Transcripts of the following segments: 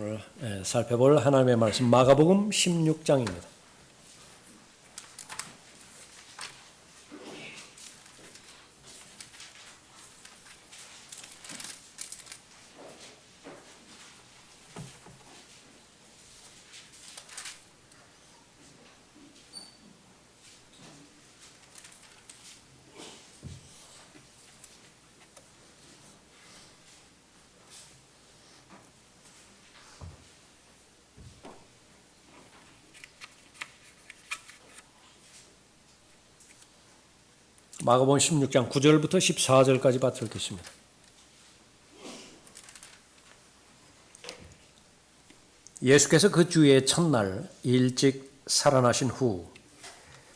오늘 살펴볼 하나님의 말씀 마가복음 16장입니다. 마가복음 16장 9절부터 14절까지 받들어 읽겠습니다. 예수께서 그 주의 첫날 일찍 살아나신 후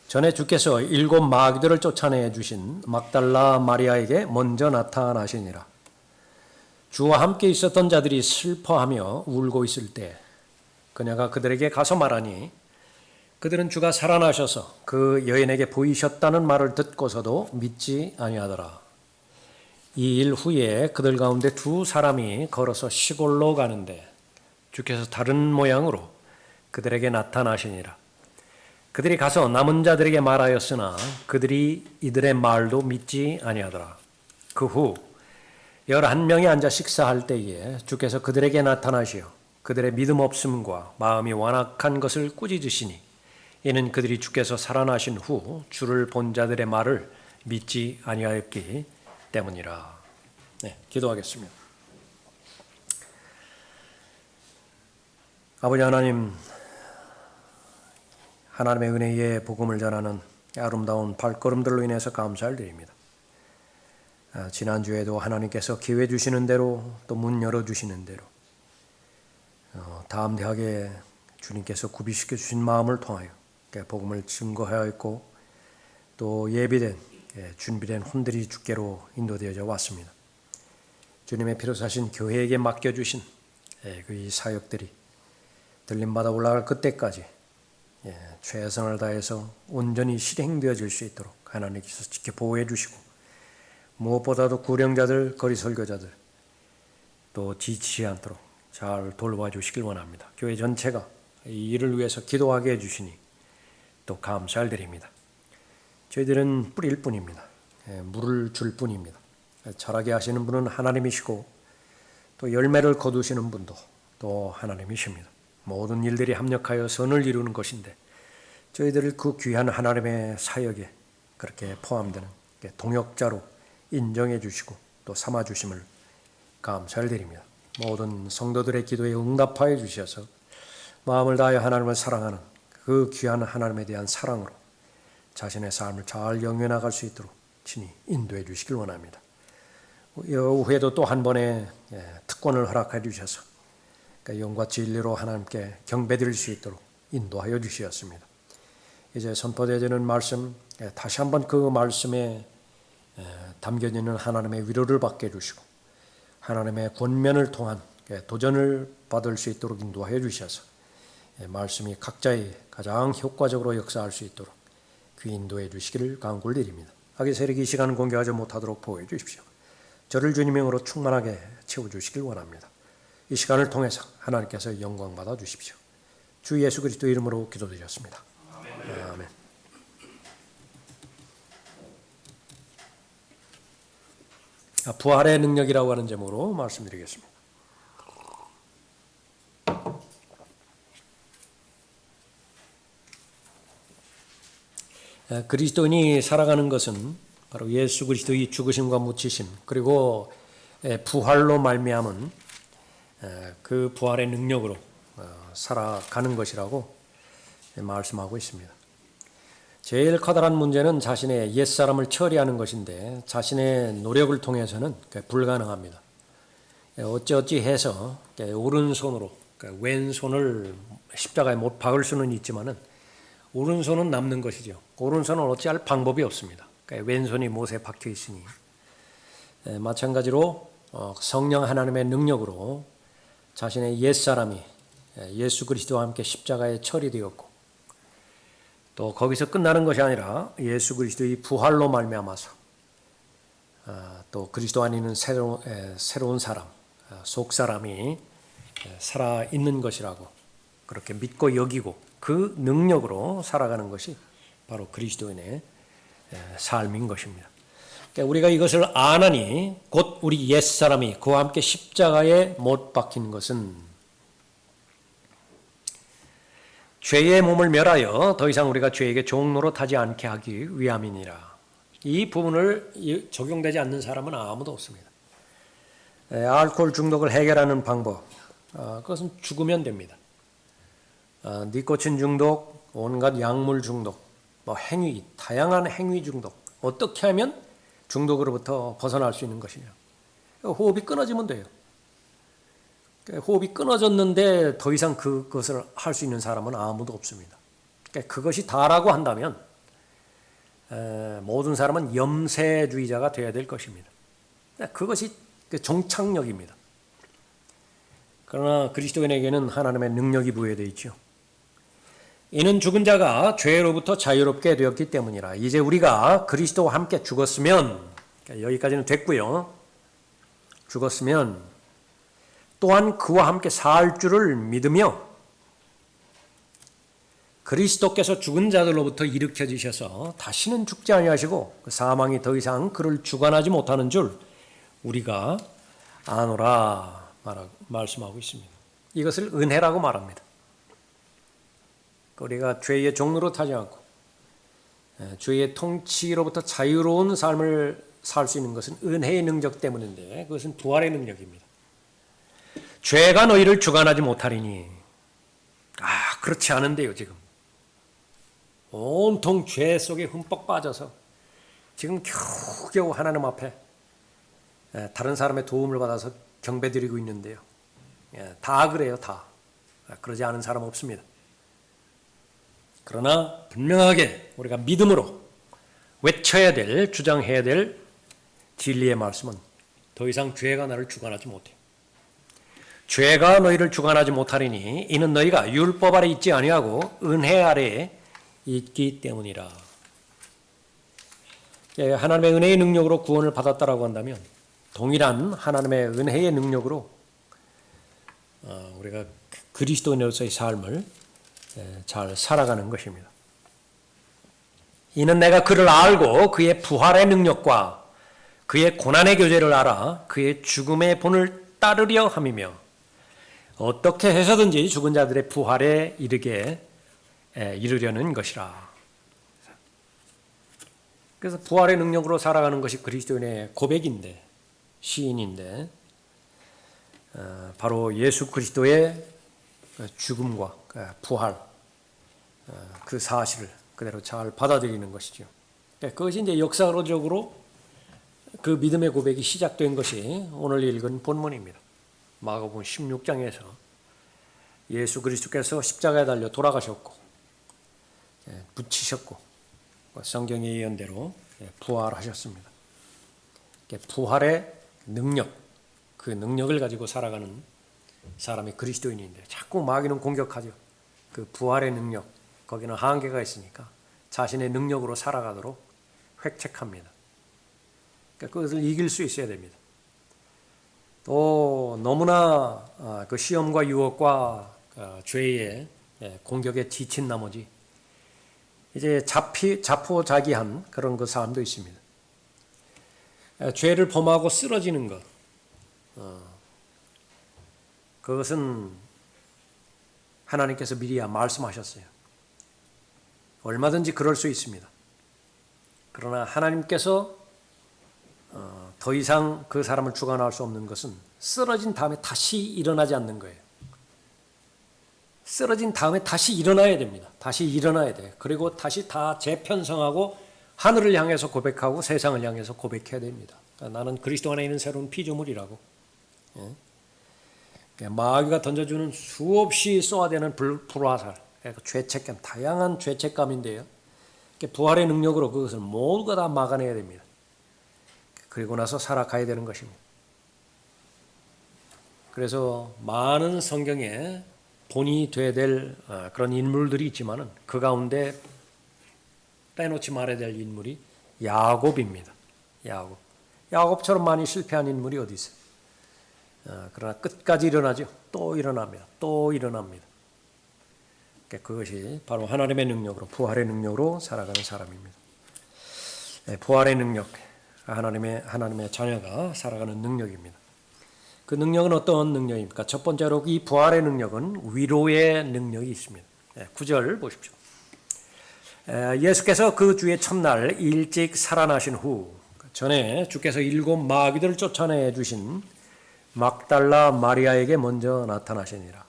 전에 주께서 7 마귀들을 쫓아내 주신 막달라 마리아에게 먼저 나타나시니라. 주와 함께 있었던 자들이 슬퍼하며 울고 있을 때 그녀가 그들에게 가서 말하니 그들은 주가 살아나셔서 그 여인에게 보이셨다는 말을 듣고서도 믿지 아니하더라. 이 일 후에 그들 가운데 2 사람이 걸어서 시골로 가는데 주께서 다른 모양으로 그들에게 나타나시니라. 그들이 가서 남은 자들에게 말하였으나 그들이 이들의 말도 믿지 아니하더라. 그 후 11명이 앉아 식사할 때에 주께서 그들에게 나타나시어 그들의 믿음 없음과 마음이 완악한 것을 꾸짖으시니 이는 그들이 주께서 살아나신 후 주를 본 자들의 말을 믿지 아니하였기 때문이라. 네, 기도하겠습니다. 아버지 하나님, 하나님의 은혜의 복음을 전하는 아름다운 발걸음들로 인해서 감사를 드립니다. 지난주에도 하나님께서 기회 주시는 대로 또 문 열어주시는 대로 담대하게 주님께서 구비시켜 주신 마음을 통하여 복음을 증거하였고 또 예비된 준비된 혼들이 주께로 인도되어져 왔습니다. 주님의 피로 사신 교회에게 맡겨주신 그 사역들이 들림받아 올라갈 그때까지 최선을 다해서 온전히 실행되어질 수 있도록 하나님께서 지켜 보호해 주시고 무엇보다도 구령자들, 거리 설교자들 또 지치지 않도록 잘 돌봐 주시길 원합니다. 교회 전체가 이 일을 위해서 기도하게 해주시니 또 감사를 드립니다. 저희들은 뿌릴 뿐입니다. 물을 줄 뿐입니다. 자라게 하시는 분은 하나님이시고 또 열매를 거두시는 분도 또 하나님이십니다. 모든 일들이 합력하여 선을 이루는 것인데 저희들을 그 귀한 하나님의 사역에 그렇게 포함되는 동역자로 인정해 주시고 또 삼아 주심을 감사를 드립니다. 모든 성도들의 기도에 응답하여 주셔서 마음을 다하여 하나님을 사랑하는 그 귀한 하나님에 대한 사랑으로 자신의 삶을 잘 영위해 나갈 수 있도록 친히 인도해 주시길 원합니다. 후에도 또 한 번의 특권을 허락해 주셔서 영과 진리로 하나님께 경배드릴 수 있도록 인도하여 주시었습니다. 이제 선포되어지는 말씀, 다시 한번 그 말씀에 담겨져 있는 하나님의 위로를 받게 해주시고 하나님의 권면을 통한 도전을 받을 수 있도록 인도하여 주셔서 말씀이 각자의 가장 효과적으로 역사할 수 있도록 귀 인도해 주시기를 간구를 드립니다. 악의 세력이 이 시간을 공개하지 못하도록 보호해 주십시오. 저를 주님의 영으로 충만하게 채워주시길 원합니다. 이 시간을 통해서 하나님께서 영광 받아 주십시오. 주 예수 그리스도 이름으로 기도드렸습니다. 아멘. 부활의 능력이라고 하는 제목으로 말씀드리겠습니다. 그리스도인이 살아가는 것은 바로 예수 그리스도의 죽으심과 묻히심 그리고 부활로 말미암은 그 부활의 능력으로 살아가는 것이라고 말씀하고 있습니다. 제일 커다란 문제는 자신의 옛사람을 처리하는 것인데 자신의 노력을 통해서는 불가능합니다. 어찌어찌 해서 오른손으로 왼손을 십자가에 못 박을 수는 있지만은 오른손은 남는 것이죠. 오른손은 어찌할 방법이 없습니다. 왼손이 못에 박혀 있으니 마찬가지로 성령 하나님의 능력으로 자신의 옛사람이 예수 그리스도와 함께 십자가에 처리되었고 또 거기서 끝나는 것이 아니라 예수 그리스도의 부활로 말미암아서 또 그리스도 안에 있는 새로운 사람, 속사람이 살아있는 것이라고 그렇게 믿고 여기고 그 능력으로 살아가는 것이 바로 그리스도인의 삶인 것입니다. 그러니까 우리가 이것을 아나니 곧 우리 옛사람이 그와 함께 십자가에 못 박힌 것은 죄의 몸을 멸하여 더 이상 우리가 죄에게 종노릇하지 않게 하기 위함이니라. 이 부분을 적용되지 않는 사람은 아무도 없습니다. 알코올 중독을 해결하는 방법, 그것은 죽으면 됩니다. 니코틴 중독, 온갖 약물 중독, 행위, 다양한 행위 중독, 어떻게 하면 중독으로부터 벗어날 수 있는 것이냐. 호흡이 끊어지면 돼요. 호흡이 끊어졌는데 더 이상 그것을 할 수 있는 사람은 아무도 없습니다. 그것이 다라고 한다면 모든 사람은 염세주의자가 되어야 될 것입니다. 그것이 종착역입니다. 그러나 그리스도인에게는 하나님의 능력이 부여되어 있죠. 이는 죽은 자가 죄로부터 자유롭게 되었기 때문이라. 이제 우리가 그리스도와 함께 죽었으면, 여기까지는 됐고요. 죽었으면 또한 그와 함께 살 줄을 믿으며 그리스도께서 죽은 자들로부터 일으켜지셔서 다시는 죽지 아니하시고 사망이 더 이상 그를 주관하지 못하는 줄 우리가 아노라 말씀하고 있습니다. 이것을 은혜라고 말합니다. 우리가 죄의 종로로 타지 않고 죄의 통치로부터 자유로운 삶을 살 수 있는 것은 은혜의 능력 때문인데 그것은 부활의 능력입니다. 죄가 너희를 주관하지 못하리니 그렇지 않은데요. 지금 온통 죄 속에 흠뻑 빠져서 지금 겨우겨우 하나님 앞에 다른 사람의 도움을 받아서 경배드리고 있는데요. 다 그래요. 다. 그러지 않은 사람 없습니다. 그러나 분명하게 우리가 믿음으로 외쳐야 될, 주장해야 될 진리의 말씀은 더 이상 죄가 나를 주관하지 못해. 죄가 너희를 주관하지 못하리니 이는 너희가 율법 아래 있지 아니하고 은혜 아래에 있기 때문이라. 하나님의 은혜의 능력으로 구원을 받았다라고 한다면 동일한 하나님의 은혜의 능력으로 우리가 그리스도인으로서의 삶을 잘 살아가는 것입니다. 이는 내가 그를 알고 그의 부활의 능력과 그의 고난의 교제를 알아 그의 죽음의 본을 따르려 함이며 어떻게 해서든지 죽은 자들의 부활에 이르려는 것이라. 그래서 부활의 능력으로 살아가는 것이 그리스도인의 고백인데, 시인인데 바로 예수 그리스도의 죽음과 부활 그 사실을 그대로 잘 받아들이는 것이죠. 그것이 이제 역사적으로 그 믿음의 고백이 시작된 것이 오늘 읽은 본문입니다. 마가복음 16장에서 예수 그리스도께서 십자가에 달려 돌아가셨고 붙이셨고 성경의 예언대로 부활하셨습니다. 부활의 능력, 그 능력을 가지고 살아가는 사람이 그리스도인인데 자꾸 마귀는 공격하죠. 그 부활의 능력, 거기는 한계가 있으니까 자신의 능력으로 살아가도록 획책합니다. 그것을 이길 수 있어야 됩니다. 또 너무나 그 시험과 유혹과 죄의 공격에 지친 나머지 이제 자포자기한 그런 그 삶도 있습니다. 죄를 범하고 쓰러지는 것, 그것은 하나님께서 미리 말씀하셨어요. 얼마든지 그럴 수 있습니다. 그러나 하나님께서 더 이상 그 사람을 주관할 수 없는 것은 쓰러진 다음에 다시 일어나지 않는 거예요. 쓰러진 다음에 다시 일어나야 됩니다. 다시 일어나야 돼. 그리고 다시 다 재편성하고 하늘을 향해서 고백하고 세상을 향해서 고백해야 됩니다. 나는 그리스도 안에 있는 새로운 피조물이라고. 마귀가 던져주는 수없이 쏘아대는 불화살, 죄책감, 다양한 죄책감인데요. 부활의 능력으로 그것을 모두 다 막아내야 됩니다. 그리고 나서 살아가야 되는 것입니다. 그래서 많은 성경에 본이 되어야 될 그런 인물들이 있지만은 그 가운데 빼놓지 말아야 될 인물이 야곱입니다. 야곱처럼 많이 실패한 인물이 어디 있어요? 그러나 끝까지 일어나죠. 또 일어납니다. 또 일어납니다. 그것이 바로 하나님의 능력으로, 부활의 능력으로 살아가는 사람입니다. 부활의 능력, 하나님의 자녀가 살아가는 능력입니다. 그 능력은 어떤 능력입니까? 첫 번째로 이 부활의 능력은 위로의 능력이 있습니다. 9절 보십시오. 예수께서 그 주의 첫날 일찍 살아나신 후 전에 주께서 7 마귀들을 쫓아내 주신 막달라 마리아에게 먼저 나타나시니라.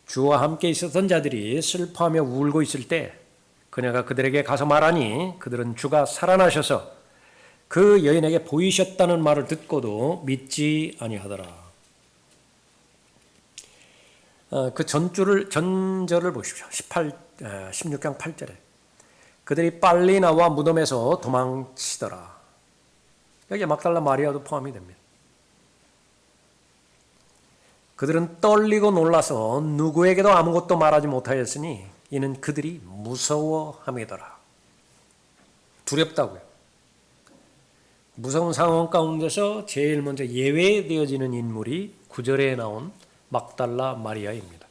주와 함께 있었던 자들이 슬퍼하며 울고 있을 때 그녀가 그들에게 가서 말하니 그들은 주가 살아나셔서 그 여인에게 보이셨다는 말을 듣고도 믿지 아니하더라. 그 전절을 보십시오. 16장 8절에 그들이 빨리 나와 무덤에서 도망치더라. 여기에 막달라 마리아도 포함이 됩니다. 그들은 떨리고 놀라서 누구에게도 아무것도 말하지 못하였으니 이는 그들이 무서워함이더라. 두렵다고요. 무서운 상황 가운데서 제일 먼저 예외되어지는 인물이 9절에 나온 막달라 마리아입니다.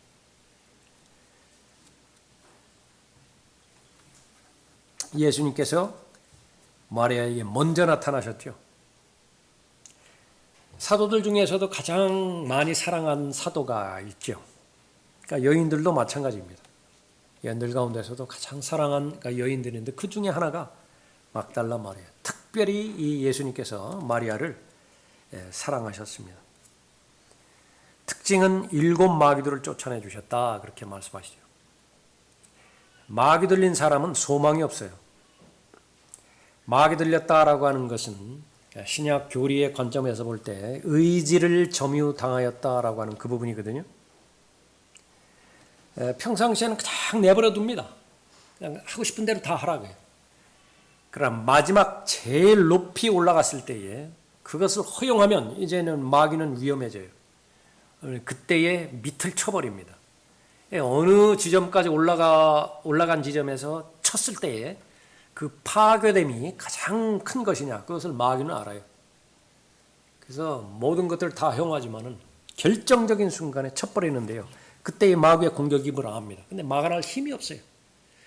예수님께서 마리아에게 먼저 나타나셨죠. 사도들 중에서도 가장 많이 사랑한 사도가 있죠. 그러니까 여인들도 마찬가지입니다. 여인들 가운데서도 가장 사랑한 여인들인데 그 중에 하나가 막달라 마리아. 특별히 이 예수님께서 마리아를 사랑하셨습니다. 특징은 7 마귀들을 쫓아내 주셨다 그렇게 말씀하시죠. 마귀 들린 사람은 소망이 없어요. 마귀 들렸다라고 하는 것은 신약 교리의 관점에서 볼 때 의지를 점유당하였다라고 하는 그 부분이거든요. 평상시에는 그냥 내버려 둡니다. 그냥 하고 싶은 대로 다 하라고요. 그러나 마지막 제일 높이 올라갔을 때에 그것을 허용하면 이제는 마귀는 위험해져요. 그때에 밑을 쳐버립니다. 어느 지점까지 올라간 지점에서 쳤을 때에 그 파괴됨이 가장 큰 것이냐, 그것을 마귀는 알아요. 그래서 모든 것들을 다 허용하지만은 결정적인 순간에 쳐버리는데요. 그때의 마귀의 공격이 불합니다. 근데 막아낼 힘이 없어요.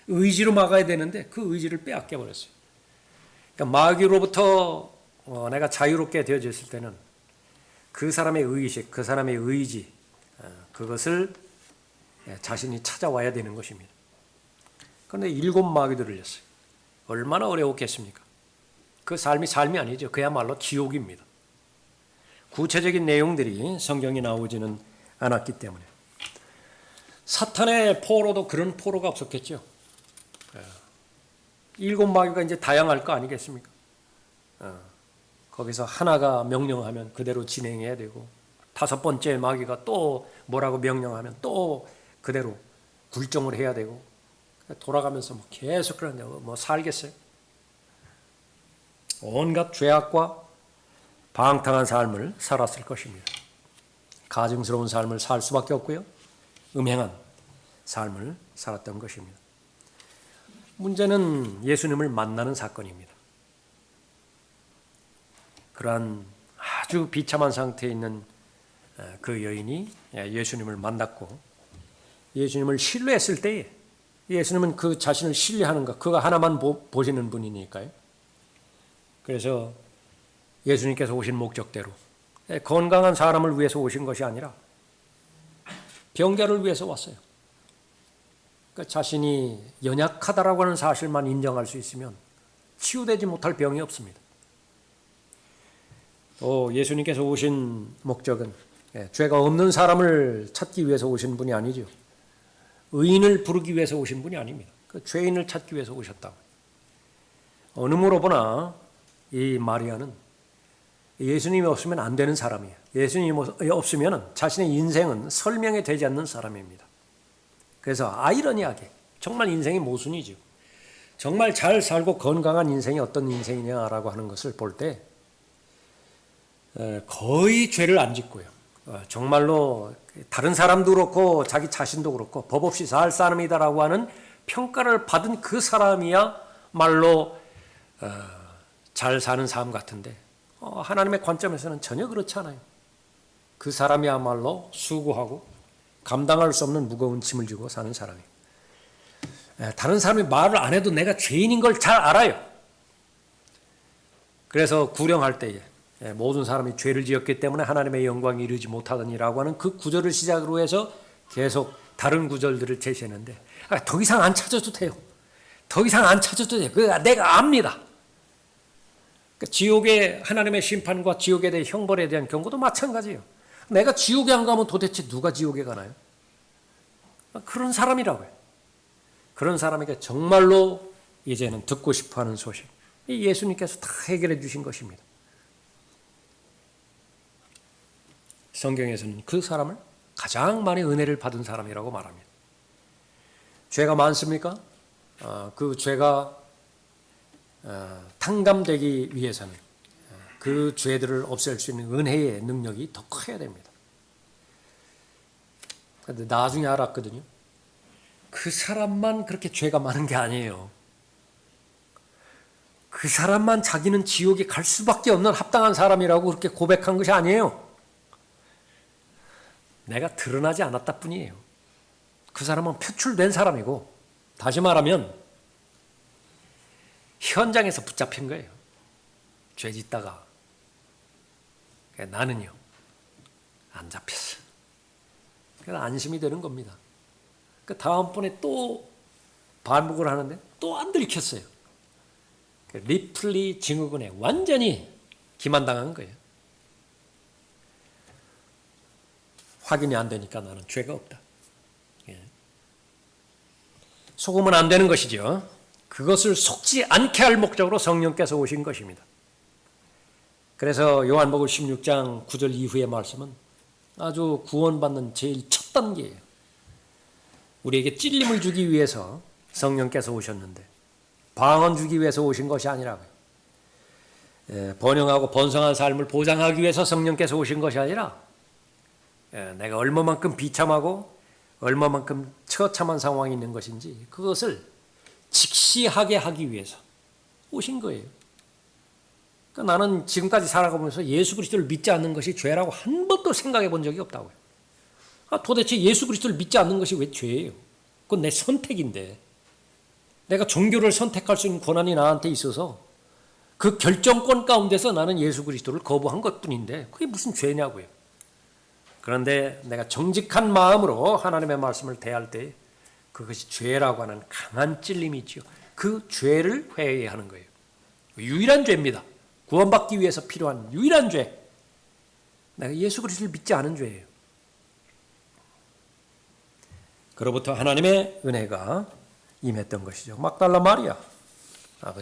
의지로 막아야 되는데 그 의지를 빼앗겨 버렸어요. 그러니까 마귀로부터 내가 자유롭게 되어졌을 때는 그 사람의 의식, 그 사람의 의지, 그것을 자신이 찾아와야 되는 것입니다. 그런데 7 마귀들을 냈어요. 얼마나 어려웠겠습니까? 그 삶이 아니죠. 그야말로 지옥입니다. 구체적인 내용들이 성경에 나오지는 않았기 때문에. 사탄의 포로도 그런 포로가 없었겠죠. 7 마귀가 이제 다양할 거 아니겠습니까? 거기서 하나가 명령하면 그대로 진행해야 되고 5번째 마귀가 또 뭐라고 명령하면 또 그대로 굴종을 해야 되고 돌아가면서 계속 그런데 살겠어요? 온갖 죄악과 방탕한 삶을 살았을 것입니다. 가증스러운 삶을 살 수밖에 없고요. 음행한 삶을 살았던 것입니다. 문제는 예수님을 만나는 사건입니다. 그러한 아주 비참한 상태에 있는 그 여인이 예수님을 만났고 예수님을 신뢰했을 때에 예수님은 그 자신을 신뢰하는 것, 그거 하나만 보시는 분이니까요. 그래서 예수님께서 오신 목적대로 건강한 사람을 위해서 오신 것이 아니라 병자를 위해서 왔어요. 그러니까 자신이 연약하다라고 하는 사실만 인정할 수 있으면 치유되지 못할 병이 없습니다. 또 예수님께서 오신 목적은 죄가 없는 사람을 찾기 위해서 오신 분이 아니죠. 의인을 부르기 위해서 오신 분이 아닙니다. 그 죄인을 찾기 위해서 오셨다고. 어느 무로 보나 이 마리아는 예수님이 없으면 안 되는 사람이에요. 예수님이 없으면 자신의 인생은 설명이 되지 않는 사람입니다. 그래서 아이러니하게 정말 인생이 모순이죠. 정말 잘 살고 건강한 인생이 어떤 인생이냐라고 하는 것을 볼 때 거의 죄를 안 짓고요. 정말로 다른 사람도 그렇고 자기 자신도 그렇고 법 없이 살 사람이다라고 하는 평가를 받은 그 사람이야말로 잘 사는 삶 같은데 하나님의 관점에서는 전혀 그렇지 않아요. 그 사람이야말로 수고하고 감당할 수 없는 무거운 짐을 지고 사는 사람이에요. 다른 사람이 말을 안 해도 내가 죄인인 걸 잘 알아요. 그래서 구령할 때에 모든 사람이 죄를 지었기 때문에 하나님의 영광에 이르지 못하더니라고 하는 그 구절을 시작으로 해서 계속 다른 구절들을 제시했는데 더 이상 안 찾아도 돼요. 더 이상 안 찾아도 돼요. 내가 압니다. 지옥의 하나님의 심판과 지옥에 대한 형벌에 대한 경고도 마찬가지예요. 내가 지옥에 안 가면 도대체 누가 지옥에 가나요? 그런 사람이라고요. 그런 사람에게 정말로 이제는 듣고 싶어하는 소식. 예수님께서 다 해결해 주신 것입니다. 성경에서는 그 사람을 가장 많이 은혜를 받은 사람이라고 말합니다. 죄가 많습니까? 그 죄가 탕감되기 위해서는 그 죄들을 없앨 수 있는 은혜의 능력이 더 커야 됩니다. 그런데 나중에 알았거든요. 그 사람만 그렇게 죄가 많은 게 아니에요. 그 사람만 자기는 지옥에 갈 수밖에 없는 합당한 사람이라고 그렇게 고백한 것이 아니에요. 내가 드러나지 않았다 뿐이에요. 그 사람은 표출된 사람이고, 다시 말하면 현장에서 붙잡힌 거예요. 죄 짓다가. 나는요, 안 잡혔어. 그래서 안심이 되는 겁니다. 그 다음번에 또 반복을 하는데 또 안 들켰어요. 리플리 증후군에 완전히 기만당한 거예요. 확인이 안 되니까 나는 죄가 없다. 속으면 안 되는 것이죠. 그것을 속지 않게 할 목적으로 성령께서 오신 것입니다. 그래서 요한복음 16장 9절 이후의 말씀은 아주 구원받는 제일 첫 단계예요. 우리에게 찔림을 주기 위해서 성령께서 오셨는데 방언 주기 위해서 오신 것이 아니라고요. 번영하고 번성한 삶을 보장하기 위해서 성령께서 오신 것이 아니라 내가 얼마만큼 비참하고 얼마만큼 처참한 상황이 있는 것인지 그것을 직시하게 하기 위해서 오신 거예요. 그러니까 나는 지금까지 살아가면서 예수 그리스도를 믿지 않는 것이 죄라고 한 번도 생각해 본 적이 없다고요. 도대체 예수 그리스도를 믿지 않는 것이 왜 죄예요? 그건 내 선택인데 내가 종교를 선택할 수 있는 권한이 나한테 있어서 그 결정권 가운데서 나는 예수 그리스도를 거부한 것뿐인데 그게 무슨 죄냐고요. 그런데 내가 정직한 마음으로 하나님의 말씀을 대할 때 그것이 죄라고 하는 강한 찔림이 있죠. 그 죄를 회개해야 하는 거예요. 유일한 죄입니다. 구원받기 위해서 필요한 유일한 죄. 내가 예수 그리스도를 믿지 않은 죄예요. 그로부터 하나님의 은혜가 임했던 것이죠. 막달라 마리아,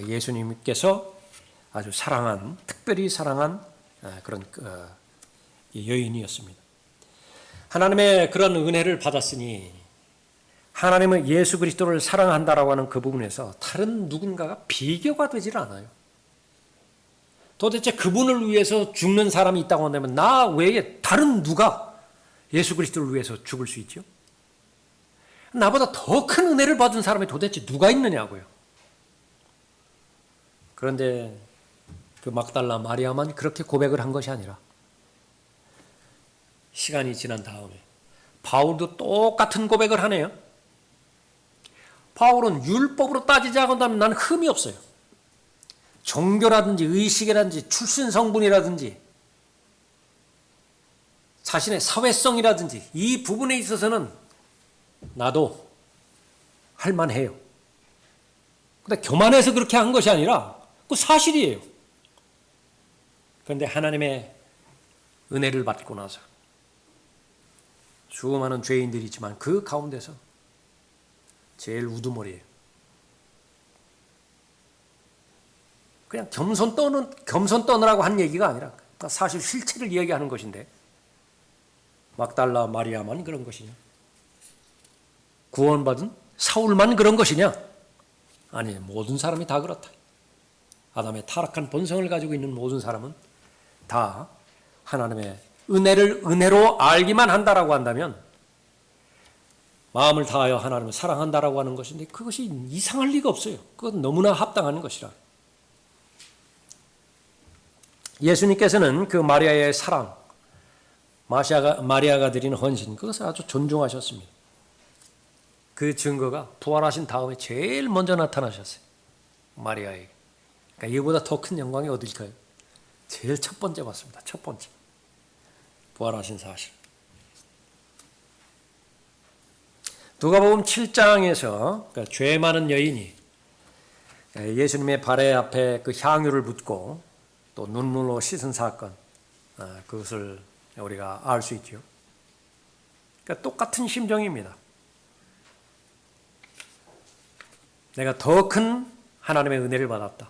예수님께서 아주 사랑한, 특별히 사랑한 그런 여인이었습니다. 하나님의 그런 은혜를 받았으니 하나님은 예수 그리스도를 사랑한다라고 하는 그 부분에서 다른 누군가가 비교가 되질 않아요. 도대체 그분을 위해서 죽는 사람이 있다고 한다면 나 외에 다른 누가 예수 그리스도를 위해서 죽을 수 있죠? 나보다 더 큰 은혜를 받은 사람이 도대체 누가 있느냐고요. 그런데 그 막달라 마리아만 그렇게 고백을 한 것이 아니라 시간이 지난 다음에 바울도 똑같은 고백을 하네요. 바울은 율법으로 따지자고 한다면 나는 흠이 없어요. 종교라든지 의식이라든지 출신 성분이라든지 자신의 사회성이라든지 이 부분에 있어서는 나도 할만해요. 근데 교만해서 그렇게 한 것이 아니라 그 사실이에요. 그런데 하나님의 은혜를 받고 나서 수많은 죄인들이 있지만 그 가운데서 제일 우두머리예요. 그냥 겸손 떠느라고 한 얘기가 아니라 사실 실체를 이야기하는 것인데 막달라 마리아만 그런 것이냐? 구원받은 사울만 그런 것이냐? 아니, 모든 사람이 다 그렇다. 아담의 타락한 본성을 가지고 있는 모든 사람은 다 하나님의 은혜를 은혜로 알기만 한다라고 한다면 마음을 다하여 하나님을 사랑한다라고 하는 것인데 그것이 이상할 리가 없어요. 그건 너무나 합당한 것이라. 예수님께서는 그 마리아의 사랑, 마리아가 드린 헌신, 그것을 아주 존중하셨습니다. 그 증거가 부활하신 다음에 제일 먼저 나타나셨어요. 마리아에게. 그러니까 이거보다 더 큰 영광이 어딜까요? 제일 첫 번째 봤습니다. 첫 번째. 부활하신 사실. 누가복음 7장에서 그러니까 죄 많은 여인이 예수님의 발에 앞에 그 향유를 붓고 또 눈물로 씻은 사건, 그것을 우리가 알 수 있죠. 그러니까 똑같은 심정입니다. 내가 더 큰 하나님의 은혜를 받았다.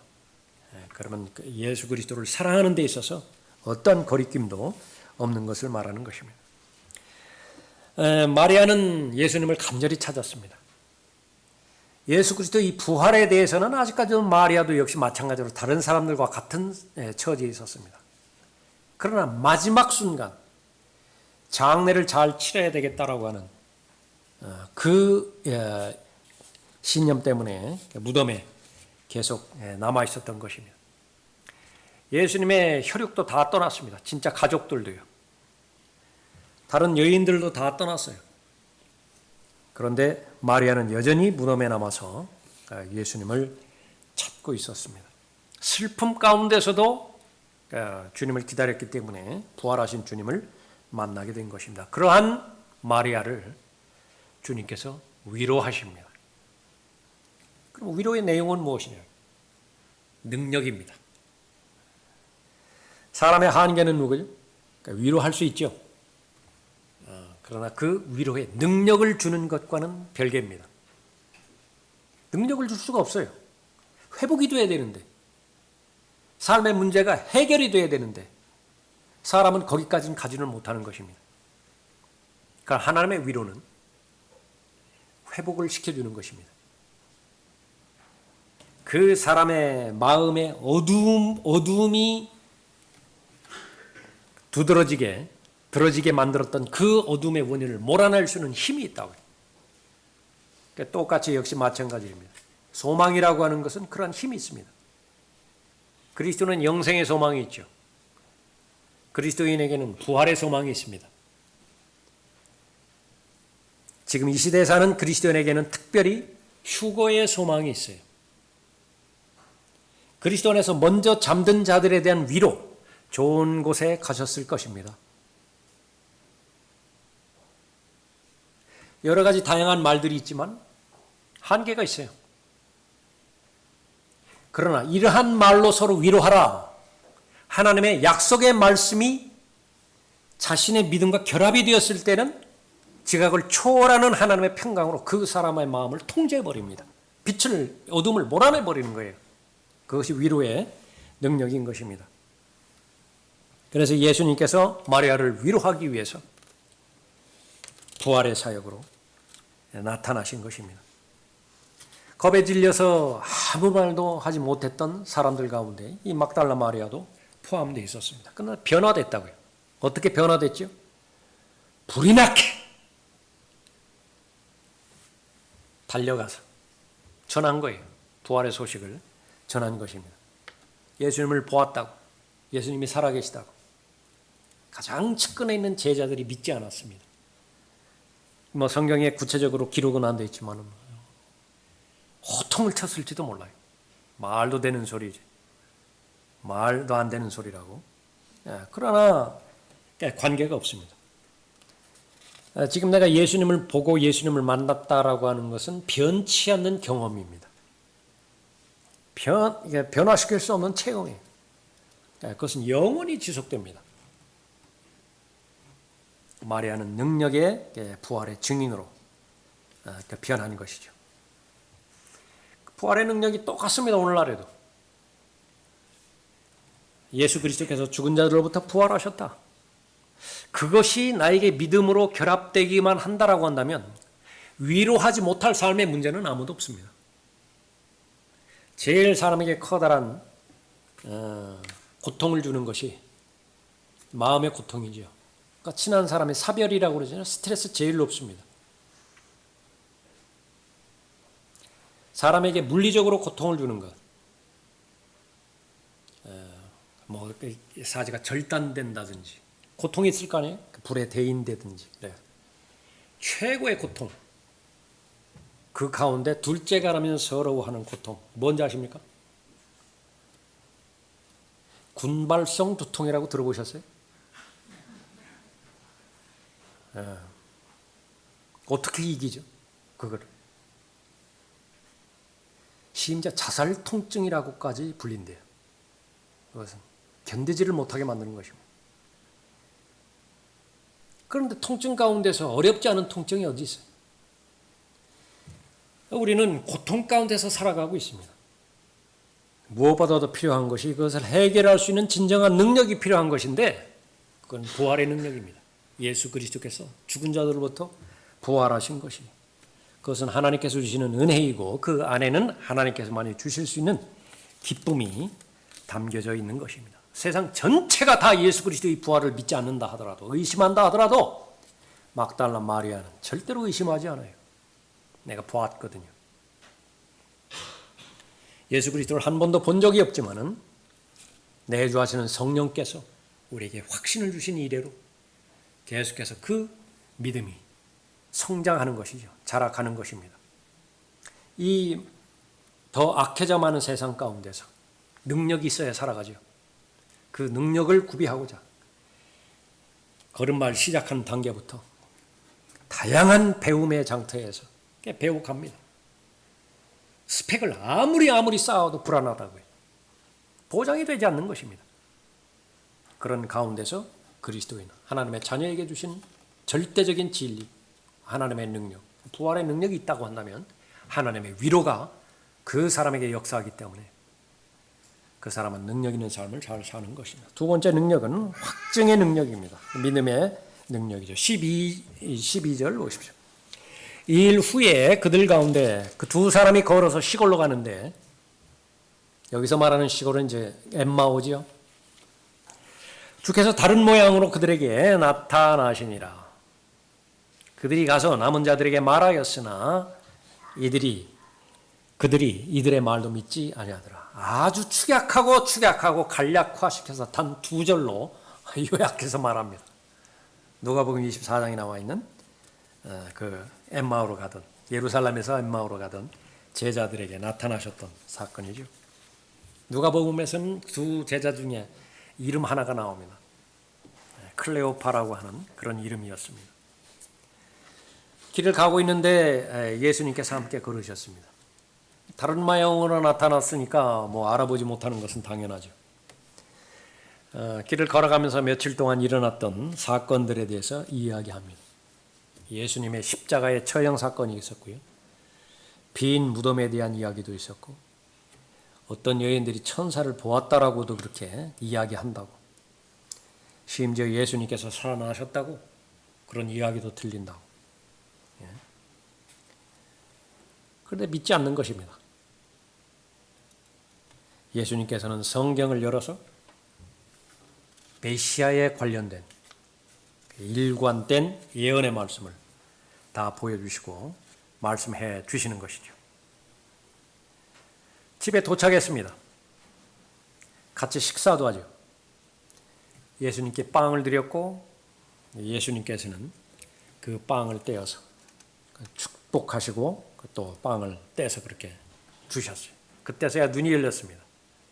그러면 예수 그리스도를 사랑하는 데 있어서 어떤 거리낌도 없는 것을 말하는 것입니다. 마리아는 예수님을 간절히 찾았습니다. 예수 그리스도 이 부활에 대해서는 아직까지도 마리아도 역시 마찬가지로 다른 사람들과 같은 처지에 있었습니다. 그러나 마지막 순간 장례를 잘 치러야 되겠다라고 하는 그 신념 때문에 무덤에 계속 남아 있었던 것입니다. 예수님의 혈육도 다 떠났습니다. 진짜 가족들도요. 다른 여인들도 다 떠났어요. 그런데 마리아는 여전히 무덤에 남아서 예수님을 찾고 있었습니다. 슬픔 가운데서도 주님을 기다렸기 때문에 부활하신 주님을 만나게 된 것입니다. 그러한 마리아를 주님께서 위로하십니다. 그럼 위로의 내용은 무엇이냐? 능력입니다. 사람의 한계는 누구죠? 그러니까 위로할 수 있죠. 그러나 그 위로에 능력을 주는 것과는 별개입니다. 능력을 줄 수가 없어요. 회복이 돼야 되는데, 삶의 문제가 해결이 돼야 되는데 사람은 거기까지는 가지는 못하는 것입니다. 그러니까 하나님의 위로는 회복을 시켜주는 것입니다. 그 사람의 마음의 어두움이 들어지게 만들었던 그 어둠의 원인을 몰아낼 수 있는 힘이 있다고. 그러니까 똑같이 역시 마찬가지입니다. 소망이라고 하는 것은 그런 힘이 있습니다. 그리스도는 영생의 소망이 있죠. 그리스도인에게는 부활의 소망이 있습니다. 지금 이 시대에 사는 그리스도인에게는 특별히 휴거의 소망이 있어요. 그리스도 안에서 먼저 잠든 자들에 대한 위로, 좋은 곳에 가셨을 것입니다. 여러 가지 다양한 말들이 있지만 한계가 있어요. 그러나 이러한 말로 서로 위로하라. 하나님의 약속의 말씀이 자신의 믿음과 결합이 되었을 때는 지각을 초월하는 하나님의 평강으로 그 사람의 마음을 통제해버립니다. 어둠을 몰아내버리는 거예요. 그것이 위로의 능력인 것입니다. 그래서 예수님께서 마리아를 위로하기 위해서 부활의 사역으로 나타나신 것입니다. 겁에 질려서 아무 말도 하지 못했던 사람들 가운데 이 막달라 마리아도 포함되어 있었습니다. 그러나 변화됐다고요. 어떻게 변화됐죠? 불이 나게 달려가서 전한 거예요. 부활의 소식을 전한 것입니다. 예수님을 보았다고, 예수님이 살아계시다고. 가장 측근에 있는 제자들이 믿지 않았습니다. 성경에 구체적으로 기록은 안 되어 있지만 호통을 쳤을지도 몰라요. 말도 되는 소리지. 말도 안 되는 소리라고. 그러나 관계가 없습니다. 지금 내가 예수님을 보고 예수님을 만났다라고 하는 것은 변치 않는 경험입니다. 변화시킬 수 없는 체험이에요. 그것은 영원히 지속됩니다. 마리아는 능력의 부활의 증인으로 변한 것이죠. 부활의 능력이 똑같습니다. 오늘날에도. 예수 그리스도께서 죽은 자들로부터 부활하셨다. 그것이 나에게 믿음으로 결합되기만 한다라고 한다면 위로하지 못할 삶의 문제는 아무도 없습니다. 제일 사람에게 커다란 고통을 주는 것이 마음의 고통이죠. 그러니까 친한 사람의 사별이라고 그러잖아요. 스트레스 제일 높습니다. 사람에게 물리적으로 고통을 주는 것, 사지가 절단된다든지 고통이 있을 거 아니에요? 불에 대인되든지. 그래요. 최고의 고통. 그 가운데 둘째가라면 서러워하는 고통. 뭔지 아십니까? 군발성 두통이라고 들어보셨어요? 어떻게 이기죠? 그걸. 심지어 자살 통증이라고까지 불린대요. 그것은 견디지를 못하게 만드는 것입니다. 그런데 통증 가운데서 어렵지 않은 통증이 어디 있어요? 우리는 고통 가운데서 살아가고 있습니다. 무엇보다도 필요한 것이 그것을 해결할 수 있는 진정한 능력이 필요한 것인데 그건 부활의 능력입니다. 예수 그리스도께서 죽은 자들로부터 부활하신 것이 그것은 하나님께서 주시는 은혜이고 그 안에는 하나님께서만이 주실 수 있는 기쁨이 담겨져 있는 것입니다. 세상 전체가 다 예수 그리스도의 부활을 믿지 않는다 하더라도 의심한다 하더라도 막달라 마리아는 절대로 의심하지 않아요. 내가 보았거든요. 예수 그리스도를 한 번도 본 적이 없지만은 내주하시는 성령께서 우리에게 확신을 주신 이래로 계속해서 그 믿음이 성장하는 것이죠. 자라가는 것입니다. 이 더 악해져 많은 세상 가운데서 능력이 있어야 살아가죠. 그 능력을 구비하고자 걸음마를 시작하는 단계부터 다양한 배움의 장터에서 배워갑니다. 스펙을 아무리 쌓아도 불안하다고요. 보장이 되지 않는 것입니다. 그런 가운데서 그리스도인 하나님의 자녀에게 주신 절대적인 진리, 하나님의 능력, 부활의 능력이 있다고 한다면 하나님의 위로가 그 사람에게 역사하기 때문에 그 사람은 능력 있는 삶을 잘 사는 것입니다. 두 번째 능력은 확증의 능력입니다. 믿음의 능력이죠. 12절 보십시오. 이 일 후에 그들 가운데 그 두 사람이 걸어서 시골로 가는데 여기서 말하는 시골은 이제 엠마오지요. 주께서 다른 모양으로 그들에게 나타나시니라. 그들이 가서 남은 자들에게 말하였으나 그들이 이들의 말도 믿지 아니하더라. 아주 축약하고 간략화시켜서 단 2절로 요약해서 말합니다. 누가복음 24장에 나와 있는 그 엠마오로 가던 예루살렘에서 엠마오로 가던 제자들에게 나타나셨던 사건이죠. 누가복음에서는 두 제자 중에 이름 하나가 나옵니다. 클레오파라고 하는 그런 이름이었습니다. 길을 가고 있는데 예수님께서 함께 걸으셨습니다. 다른 모양으로 나타났으니까 알아보지 못하는 것은 당연하죠. 길을 걸어가면서 며칠 동안 일어났던 사건들에 대해서 이야기합니다. 예수님의 십자가의 처형 사건이 있었고요. 빈 무덤에 대한 이야기도 있었고 어떤 여인들이 천사를 보았다라고도 그렇게 이야기한다고. 심지어 예수님께서 살아나셨다고 그런 이야기도 들린다고. 그런데 믿지 않는 것입니다. 예수님께서는 성경을 열어서 메시아에 관련된 일관된 예언의 말씀을 다 보여주시고 말씀해 주시는 것이죠. 집에 도착했습니다. 같이 식사도 하죠. 예수님께 빵을 드렸고 예수님께서는 그 빵을 떼어서 축복하시고 또 빵을 떼서 그렇게 주셨어요. 그때서야 눈이 열렸습니다.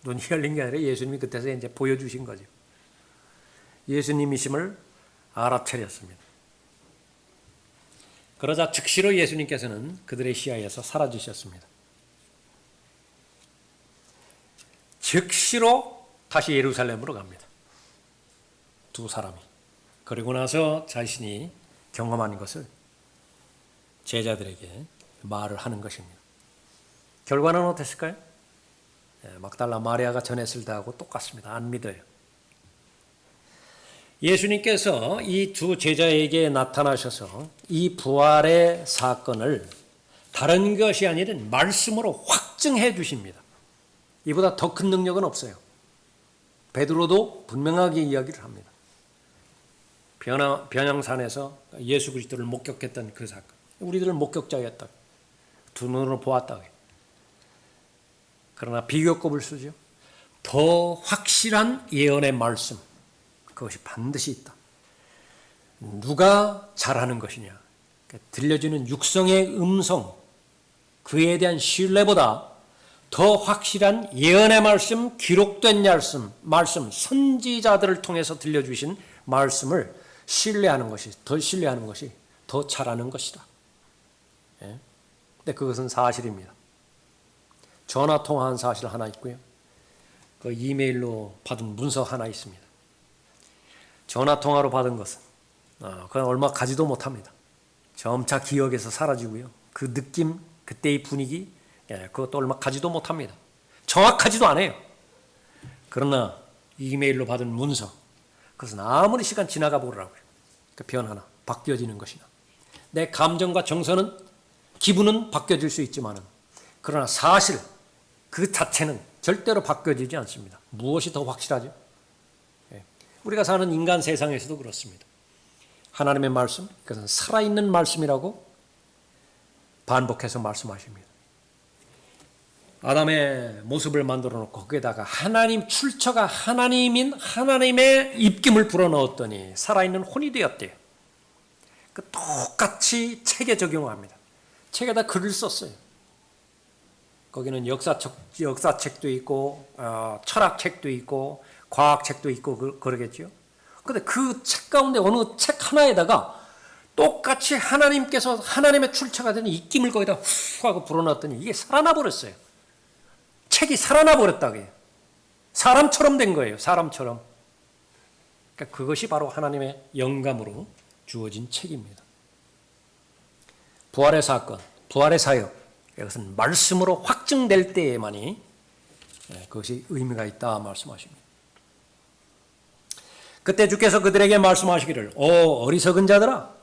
눈이 열린 게 아니라 예수님이 그때서 이제 보여주신 거죠. 예수님이심을 알아차렸습니다. 그러자 즉시로 예수님께서는 그들의 시야에서 사라지셨습니다. 즉시로 다시 예루살렘으로 갑니다. 두 사람이. 그리고 나서 자신이 경험한 것을 제자들에게 말을 하는 것입니다. 결과는 어땠을까요? 막달라 마리아가 전했을 때하고 똑같습니다. 안 믿어요. 예수님께서 이 두 제자에게 나타나셔서 이 부활의 사건을 다른 것이 아니라 말씀으로 확증해 주십니다. 이보다 더 큰 능력은 없어요. 베드로도 분명하게 이야기를 합니다. 변양산에서 예수 그리스도를 목격했던 그 사건. 우리들은 목격자였다. 두 눈으로 보았다. 그러나 비교급을 쓰죠. 더 확실한 예언의 말씀. 그것이 반드시 있다. 누가 잘하는 것이냐? 들려주는 육성의 음성, 그에 대한 신뢰보다 더 확실한 예언의 말씀, 기록된 말씀, 선지자들을 통해서 들려주신 말씀을 신뢰하는 것이 더 잘하는 것이다. 예? 근데 그것은 사실입니다. 전화 통화한 사실 하나 있고요. 그 이메일로 받은 문서 하나 있습니다. 전화 통화로 받은 것은 그냥 얼마 가지도 못합니다. 점차 기억에서 사라지고요. 그 느낌, 그때의 분위기, 그것도 얼마 가지도 못합니다. 정확하지도 않아요. 그러나 이메일로 받은 문서, 그것은 아무리 시간 지나가 보라고요. 그 변하나 바뀌어지는 것이나 내 감정과 정서는, 기분은 바뀌어질 수 있지만은, 그러나 사실 그 자체는 절대로 바뀌어지지 않습니다. 무엇이 더 확실하죠? 우리가 사는 인간 세상에서도 그렇습니다. 하나님의 말씀, 그것은 살아있는 말씀이라고 반복해서 말씀하십니다. 아담의 모습을 만들어 놓고 거기에다가 하나님 출처가 하나님인 하나님의 입김을 불어넣었더니 살아있는 혼이 되었대요. 그 똑같이 책에 적용합니다. 책에다 글을 썼어요. 거기는 역사책도 있고 철학책도 있고 과학책도 있고 그러겠죠. 그런데 그 책 가운데 어느 책 하나에다가 똑같이 하나님께서 하나님의 출처가 되는 입김을 거기다 후 하고 불어넣었더니 이게 살아나 버렸어요. 책이 살아나 버렸다고요. 사람처럼 된 거예요. 사람처럼. 그러니까 그것이 바로 하나님의 영감으로 주어진 책입니다. 부활의 사건, 부활의 사역, 이것은 말씀으로 확증될 때에만이 그것이 의미가 있다 말씀하십니다. 그때 주께서 그들에게 말씀하시기를 어리석은 자들아,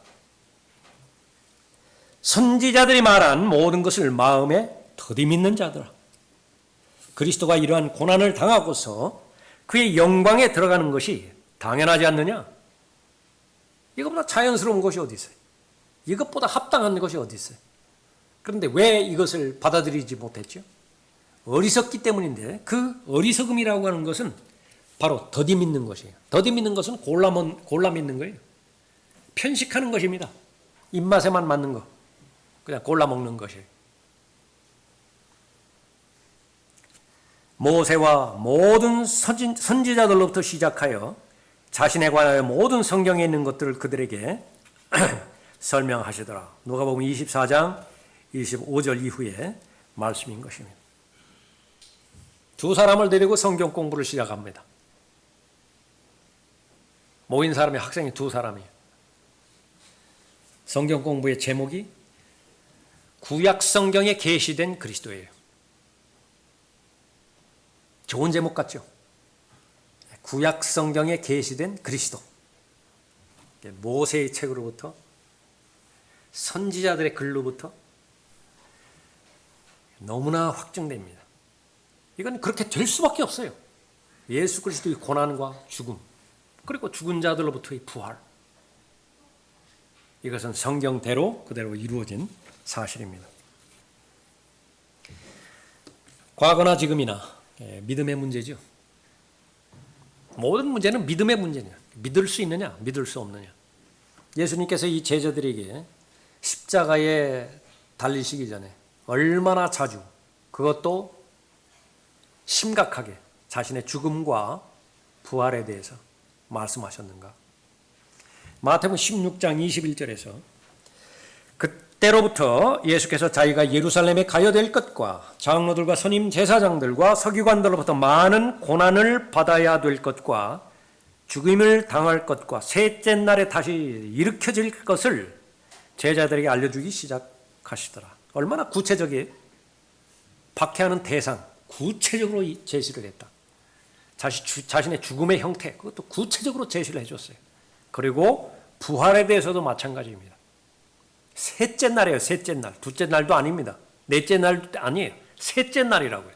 선지자들이 말한 모든 것을 마음에 더디 믿는 자들아, 그리스도가 이러한 고난을 당하고서 그의 영광에 들어가는 것이 당연하지 않느냐? 이것보다 자연스러운 것이 어디 있어요? 이것보다 합당한 것이 어디 있어요? 그런데 왜 이것을 받아들이지 못했죠? 어리석기 때문인데, 그 어리석음이라고 하는 것은 바로 더디 믿는 것이에요. 더디 믿는 것은 골라 믿는 거예요. 편식하는 것입니다. 입맛에만 맞는 거, 그냥 골라 먹는 것이에요. 모세와 모든 선지자들로부터 시작하여 자신에 관하여 모든 성경에 있는 것들을 그들에게 설명하시더라. 누가복음 24장 25절 이후에 말씀인 것입니다. 두 사람을 데리고 성경 공부를 시작합니다. 모인 사람이 학생이 두 사람이에요. 성경 공부의 제목이 구약 성경에 계시된 그리스도예요. 좋은 제목 같죠? 구약 성경에 계시된 그리스도. 모세의 책으로부터, 선지자들의 글로부터 너무나 확증됩니다. 이건 그렇게 될 수밖에 없어요. 예수 그리스도의 고난과 죽음, 그리고 죽은 자들로부터의 부활. 이것은 성경대로 그대로 이루어진 사실입니다. 과거나 지금이나 믿음의 문제죠. 모든 문제는 믿음의 문제냐. 믿을 수 있느냐, 믿을 수 없느냐. 예수님께서 이 제자들에게 십자가에 달리시기 전에 얼마나 자주, 그것도 심각하게 자신의 죽음과 부활에 대해서 말씀하셨는가. 마태복음 16장 21절에서 그때로부터 예수께서 자기가 예루살렘에 가야 될 것과 장로들과 선임 제사장들과 서기관들로부터 많은 고난을 받아야 될 것과 죽임을 당할 것과 셋째 날에 다시 일으켜질 것을 제자들에게 알려주기 시작하시더라. 얼마나 구체적이에요. 박해하는 대상 구체적으로 제시를 했다. 자신의 죽음의 형태, 그것도 구체적으로 제시를 해줬어요. 그리고 부활에 대해서도 마찬가지입니다. 셋째 날이에요. 셋째 날. 둘째 날도 아닙니다. 넷째 날도 아니에요. 셋째 날이라고요.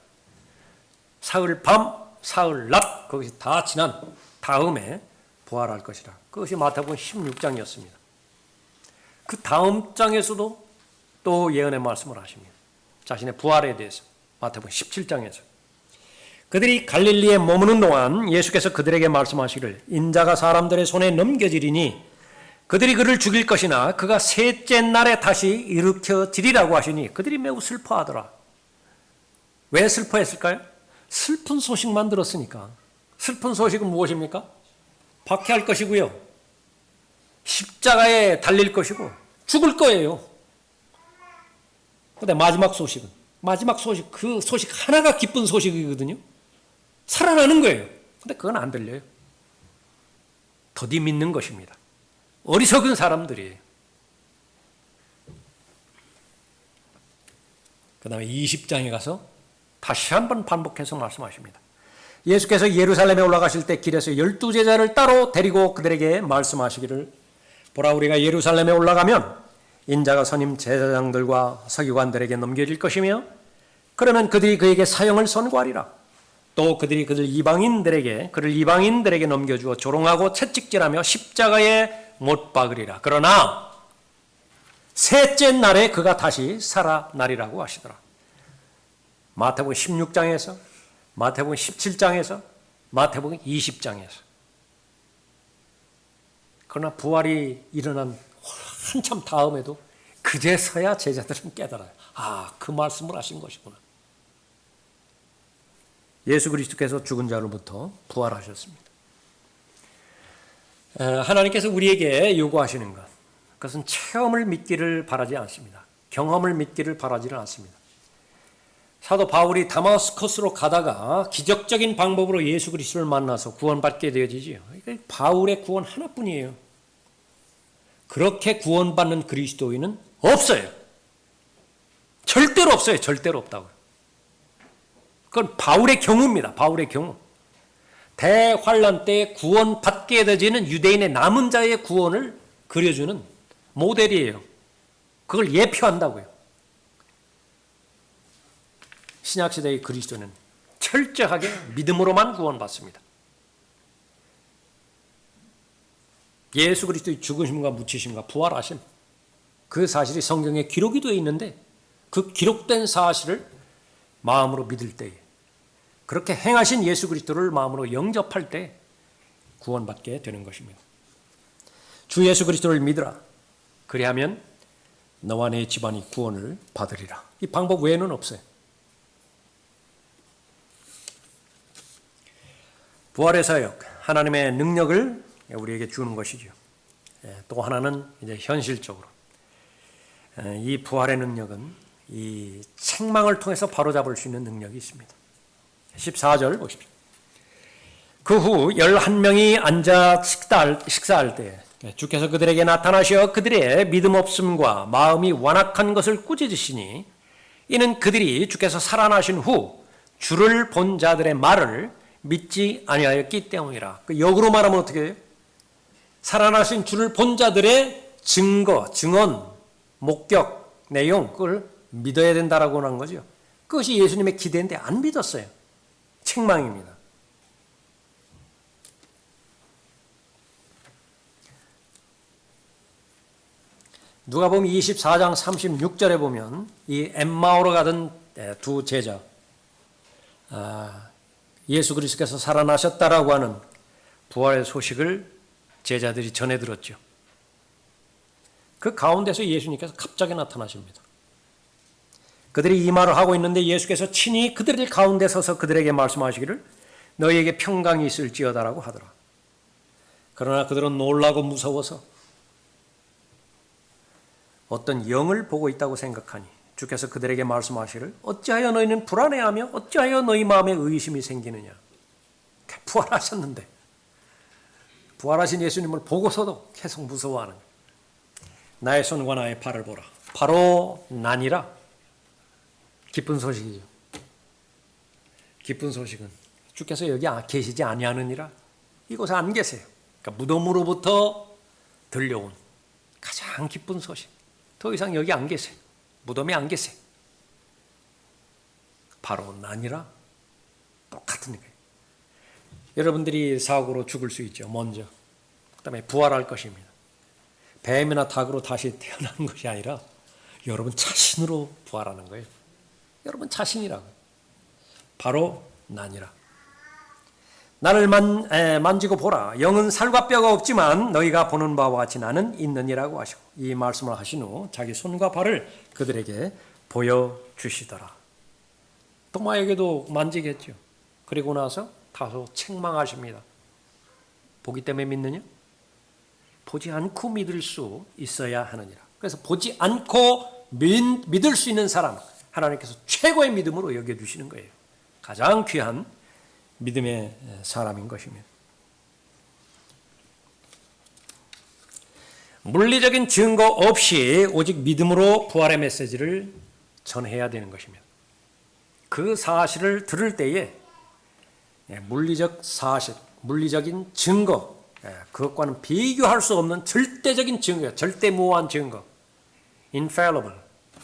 사흘 밤, 사흘 낮, 그것이 다 지난 다음에 부활할 것이라. 그것이 마태복음 16장이었습니다. 그 다음 장에서도 또 예언의 말씀을 하십니다. 자신의 부활에 대해서 마태복음 17장에서 그들이 갈릴리에 머무는 동안 예수께서 그들에게 말씀하시기를 인자가 사람들의 손에 넘겨지리니 그들이 그를 죽일 것이나 그가 셋째 날에 다시 일으켜지리라고 하시니 그들이 매우 슬퍼하더라. 왜 슬퍼했을까요? 슬픈 소식만 들었으니까. 슬픈 소식은 무엇입니까? 박해할 것이고요. 십자가에 달릴 것이고 죽을 거예요. 근데 마지막 소식, 그 소식 하나가 기쁜 소식이거든요. 살아나는 거예요. 근데 그건 안 들려요. 더디 믿는 것입니다. 어리석은 사람들이에요. 그 다음에 20장에 가서 다시 한번 반복해서 말씀하십니다. 예수께서 예루살렘에 올라가실 때 길에서 12제자를 따로 데리고 그들에게 말씀하시기를, 보라, 우리가 예루살렘에 올라가면 인자가 선임 제사장들과 서기관들에게 넘겨질 것이며 그러면 그들이 그에게 사형을 선고하리라. 또 그들이 그를 이방인들에게 넘겨주어 조롱하고 채찍질하며 십자가에 못 박으리라. 그러나 셋째 날에 그가 다시 살아나리라고 하시더라. 마태복음 16장에서, 마태복음 17장에서, 마태복음 20장에서. 그러나 부활이 일어난 한참 다음에도 그제서야 제자들은 깨달아요. 아, 그 말씀을 하신 것이구나. 예수 그리스도께서 죽은 자로부터 부활하셨습니다. 하나님께서 우리에게 요구하시는 것, 그것은 체험을 믿기를 바라지 않습니다. 경험을 믿기를 바라지는 않습니다. 사도 바울이 다마스커스로 가다가 기적적인 방법으로 예수 그리스도를 만나서 구원받게 되어지지요. 바울의 구원 하나뿐이에요. 그렇게 구원받는 그리스도인은 없어요. 절대로 없어요. 절대로 없다고요. 그건 바울의 경우입니다. 바울의 경우. 대환란 때 구원받게 되어지는 유대인의 남은 자의 구원을 그려주는 모델이에요. 그걸 예표한다고요. 신약시대의 그리스도는 철저하게 믿음으로만 구원받습니다. 예수 그리스도의 죽으심과 묻히심과 부활하심, 그 사실이 성경에 기록이 되어 있는데 그 기록된 사실을 마음으로 믿을 때에, 그렇게 행하신 예수 그리스도를 마음으로 영접할 때 구원받게 되는 것입니다. 주 예수 그리스도를 믿으라. 그리하면 너와 내 집안이 구원을 받으리라. 이 방법 외에는 없어요. 부활의 사역, 하나님의 능력을 우리에게 주는 것이죠. 또 하나는 이제 현실적으로 이 부활의 능력은 이 책망을 통해서 바로잡을 수 있는 능력이 있습니다. 14절 보십시오. 그 후 11명이 앉아 식사할 때 주께서 그들에게 나타나셔 그들의 믿음 없음과 마음이 완악한 것을 꾸짖으시니 이는 그들이 주께서 살아나신 후 주를 본 자들의 말을 믿지 아니하였기 때문이라. 그 역으로 말하면 어떻게 해요? 살아나신 주를 본 자들의 증거, 증언, 목격, 내용, 그걸 믿어야 된다라고 하는 거죠. 그것이 예수님의 기대인데 안 믿었어요. 책망입니다. 누가복음 24장 36절에 보면 이 엠마오로 가던 두 제자, 예수 그리스도께서 살아나셨다라고 하는 부활의 소식을 제자들이 전해 들었죠. 그 가운데서 예수님께서 갑자기 나타나십니다. 그들이 이 말을 하고 있는데 예수께서 친히 그들 가운데 서서 그들에게 말씀하시기를 너희에게 평강이 있을지어다라고 하더라. 그러나 그들은 놀라고 무서워서 어떤 영을 보고 있다고 생각하니 주께서 그들에게 말씀하시기를 어찌하여 너희는 불안해하며 어찌하여 너희 마음에 의심이 생기느냐. 부활하셨는데 부활하신 예수님을 보고서도 계속 무서워하는 거예요. 나의 손과 나의 발을 보라. 바로 나니라. 기쁜 소식이죠. 기쁜 소식은 주께서 여기 계시지 아니하느니라. 이곳에 안 계세요. 그러니까 무덤으로부터 들려온 가장 기쁜 소식. 더 이상 여기 안 계세요. 무덤에 안 계세요. 바로 나니라. 똑같은 거예요. 여러분들이 사고로 죽을 수 있죠. 먼저. 그 다음에 부활할 것입니다. 뱀이나 닭으로 다시 태어나는 것이 아니라 여러분 자신으로 부활하는 거예요. 여러분 자신이라고. 바로 나니라. 나를 만지고 보라. 영은 살과 뼈가 없지만 너희가 보는 바와 같이 나는 있느니라고 하시고 이 말씀을 하신 후 자기 손과 발을 그들에게 보여주시더라. 도마에게도 만지겠죠. 그리고 나서 다소 책망하십니다. 보기 때문에 믿느냐? 보지 않고 믿을 수 있어야 하느니라. 그래서 보지 않고 믿을 수 있는 사람, 하나님께서 최고의 믿음으로 여겨주시는 거예요. 가장 귀한 믿음의 사람인 것입니다. 물리적인 증거 없이 오직 믿음으로 부활의 메시지를 전해야 되는 것입니다. 그 사실을 들을 때에 물리적 사실, 물리적인 증거, 그것과는 비교할 수 없는 절대적인 증거, 절대무한 증거, infallible,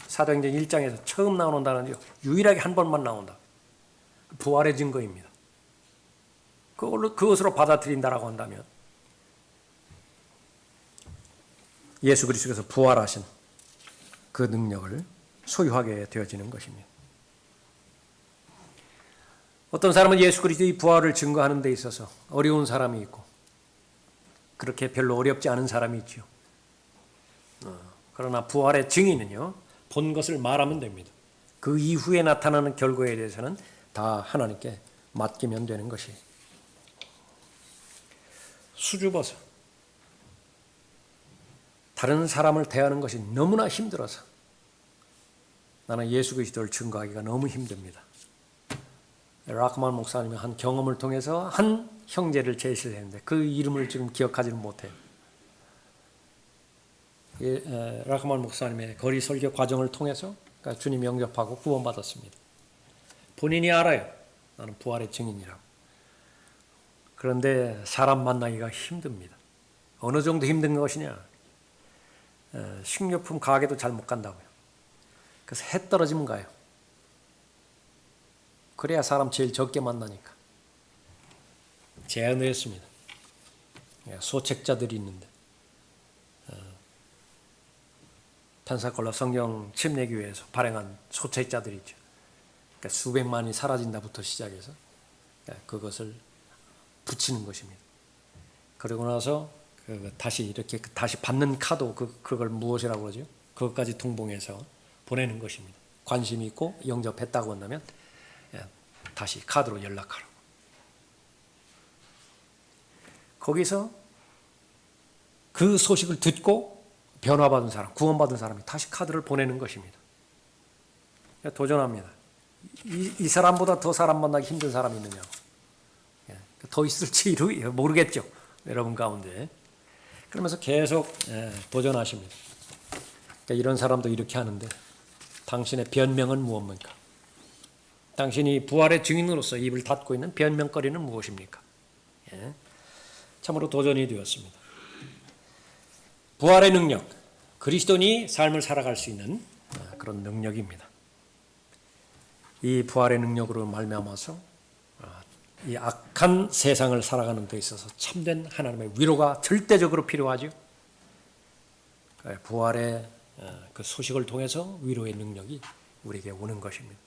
사도행전 1장에서 처음 나오는 단어죠. 유일하게 한 번만 나온다. 부활의 증거입니다. 그것으로 받아들인다라고 한다면 예수 그리스도께서 부활하신 그 능력을 소유하게 되어지는 것입니다. 어떤 사람은 예수 그리스도의 부활을 증거하는 데 있어서 어려운 사람이 있고 그렇게 별로 어렵지 않은 사람이 있죠. 그러나 부활의 증인은요, 본 것을 말하면 됩니다. 그 이후에 나타나는 결과에 대해서는 다 하나님께 맡기면 되는 것이에요. 수줍어서 다른 사람을 대하는 것이 너무나 힘들어서 나는 예수 그리스도를 증거하기가 너무 힘듭니다. 라크만 목사님이 한 경험을 통해서 한 형제를 제시를 했는데 그 이름을 지금 기억하지는 못해요. 라크만 목사님의 거리 설교 과정을 통해서 주님 영접하고 구원받았습니다. 본인이 알아요. 나는 부활의 증인이라고. 그런데 사람 만나기가 힘듭니다. 어느 정도 힘든 것이냐? 식료품 가게도 잘 못 간다고요. 그래서 해 떨어지면 가요. 그래야 사람 제일 적게 만나니까. 제안을 했습니다. 소책자들이 있는데 펜사콜라 성경 침례교회에서 발행한 소책자들이 있죠. 그러니까 수백만이 사라진다부터 시작해서 그것을 붙이는 것입니다. 그러고 나서 다시 이렇게 다시 받는 카드 그걸 무엇이라고 그러죠? 그것까지 동봉해서 보내는 것입니다. 관심이 있고 영접했다고 한다면 다시 카드로 연락하라고. 거기서 그 소식을 듣고 변화받은 사람, 구원받은 사람이 다시 카드를 보내는 것입니다. 도전합니다. 이 사람보다 더 사람 만나기 힘든 사람이 있느냐? 더 있을지 모르겠죠. 여러분 가운데. 그러면서 계속 도전하십니다. 그러니까 이런 사람도 이렇게 하는데 당신의 변명은 무엇입니까? 당신이 부활의 증인으로서 입을 닫고 있는 변명거리는 무엇입니까? 참으로 도전이 되었습니다. 부활의 능력, 그리스도인이 삶을 살아갈 수 있는 그런 능력입니다. 이 부활의 능력으로 말미암아서 이 악한 세상을 살아가는 데 있어서 참된 하나님의 위로가 절대적으로 필요하죠. 부활의 그 소식을 통해서 위로의 능력이 우리에게 오는 것입니다.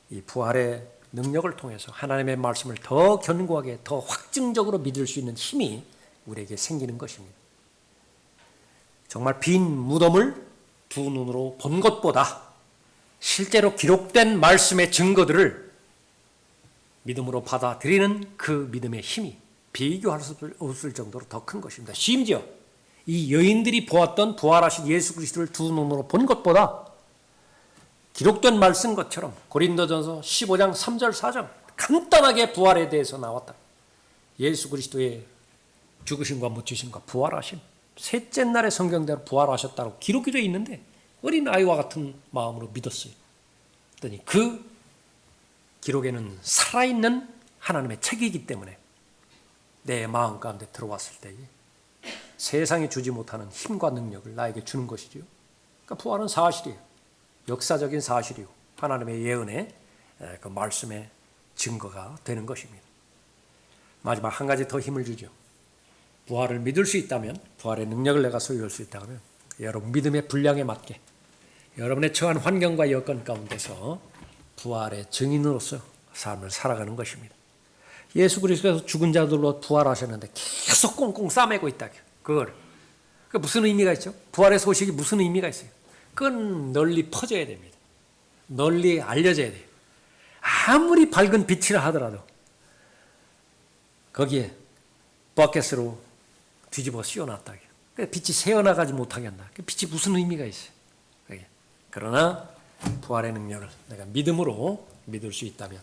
이 부활의 능력을 통해서 하나님의 말씀을 더 견고하게, 더 확증적으로 믿을 수 있는 힘이 우리에게 생기는 것입니다. 정말 빈 무덤을 두 눈으로 본 것보다 실제로 기록된 말씀의 증거들을 믿음으로 받아들이는 그 믿음의 힘이 비교할 수 없을 정도로 더 큰 것입니다. 심지어 이 여인들이 보았던 부활하신 예수 그리스도를 두 눈으로 본 것보다 기록된 말씀 것처럼 고린도전서 15장 3절 4절 간단하게 부활에 대해서 나왔다. 예수 그리스도의 죽으심과 묻히심과 부활하심, 셋째 날에 성경대로 부활하셨다고 기록이 되어 있는데 어린 아이와 같은 마음으로 믿었어요. 그랬더니 그 기록에는 살아있는 하나님의 책이기 때문에 내 마음 가운데 들어왔을 때에 세상이 주지 못하는 힘과 능력을 나에게 주는 것이죠. 그러니까 부활은 사실이에요. 역사적인 사실이고 하나님의 예언의 그 말씀의 증거가 되는 것입니다. 마지막 한 가지 더 힘을 주죠. 부활을 믿을 수 있다면, 부활의 능력을 내가 소유할 수 있다면 여러분 믿음의 분량에 맞게 여러분의 처한 환경과 여건 가운데서 부활의 증인으로서 삶을 살아가는 것입니다. 예수 그리스도께서 죽은 자들로 부활하셨는데 계속 꽁꽁 싸매고 있다. 그걸. 그 무슨 의미가 있죠? 부활의 소식이 무슨 의미가 있어요? 그건 널리 퍼져야 됩니다. 널리 알려져야 돼요. 아무리 밝은 빛이라 하더라도 거기에 버켓으로 뒤집어 씌워놨다. 빛이 새어나가지 못하게 한다. 빛이 무슨 의미가 있어요? 그러나 부활의 능력을 내가 믿음으로 믿을 수 있다면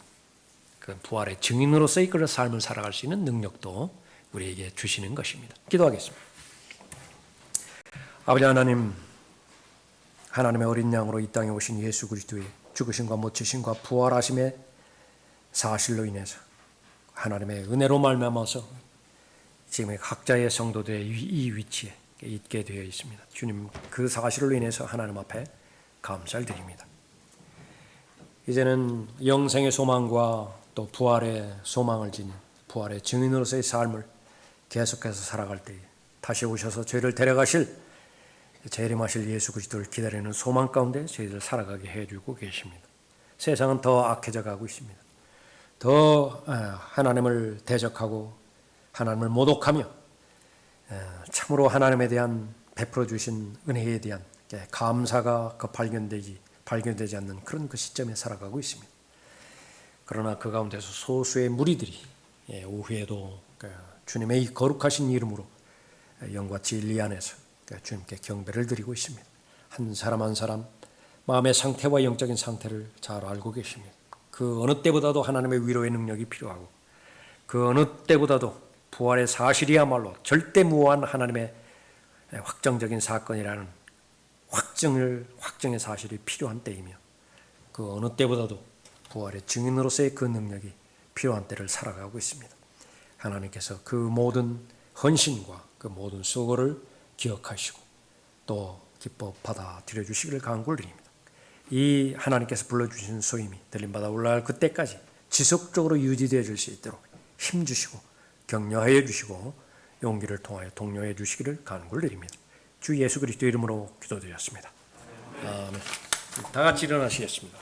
그 부활의 증인으로서 이끌어 삶을 살아갈 수 있는 능력도 우리에게 주시는 것입니다. 기도하겠습니다. 아버지 하나님, 하나님의 어린 양으로 이 땅에 오신 예수 그리스도의 죽으심과 모치심과 부활하심의 사실로 인해서 하나님의 은혜로 말미암아서 지금 각자의 성도들의 이 위치에 있게 되어 있습니다. 주님, 그 사실로 인해서 하나님 앞에 감사를 드립니다. 이제는 영생의 소망과 또 부활의 소망을 지닌 부활의 증인으로서의 삶을 계속해서 살아갈 때에 다시 오셔서 저희를 데려가실 재림하실 예수 그리스도를 기다리는 소망 가운데 저희를 살아가게 해주고 계십니다. 세상은 더 악해져 가고 있습니다. 더 하나님을 대적하고 하나님을 모독하며 참으로 하나님에 대한 베풀어 주신 은혜에 대한 감사가 발견되지 않는 그런 그 시점에 살아가고 있습니다. 그러나 그 가운데서 소수의 무리들이 오후에도 주님의 이 거룩하신 이름으로 영과 진리 안에서 주님께 경배를 드리고 있습니다. 한 사람 한 사람 마음의 상태와 영적인 상태를 잘 알고 계십니다. 그 어느 때보다도 하나님의 위로의 능력이 필요하고 그 어느 때보다도 부활의 사실이야말로 절대무한 하나님의 확정적인 사건이라는 확정의 사실이 필요한 때이며 그 어느 때보다도 부활의 증인으로서의 그 능력이 필요한 때를 살아가고 있습니다. 하나님께서 그 모든 헌신과 그 모든 수고를 기억하시고 또 기뻐 받아들여 주시기를 간구를 드립니다. 이 하나님께서 불러주신 소임이 들림받아 올라갈 그때까지 지속적으로 유지되어질 수 있도록 힘주시고 격려하여 주시고 용기를 통하여 독려해 주시기를 간구를 드립니다. 주 예수 그리스도 이름으로 기도드렸습니다. 아멘. 다 같이 일어나시겠습니다.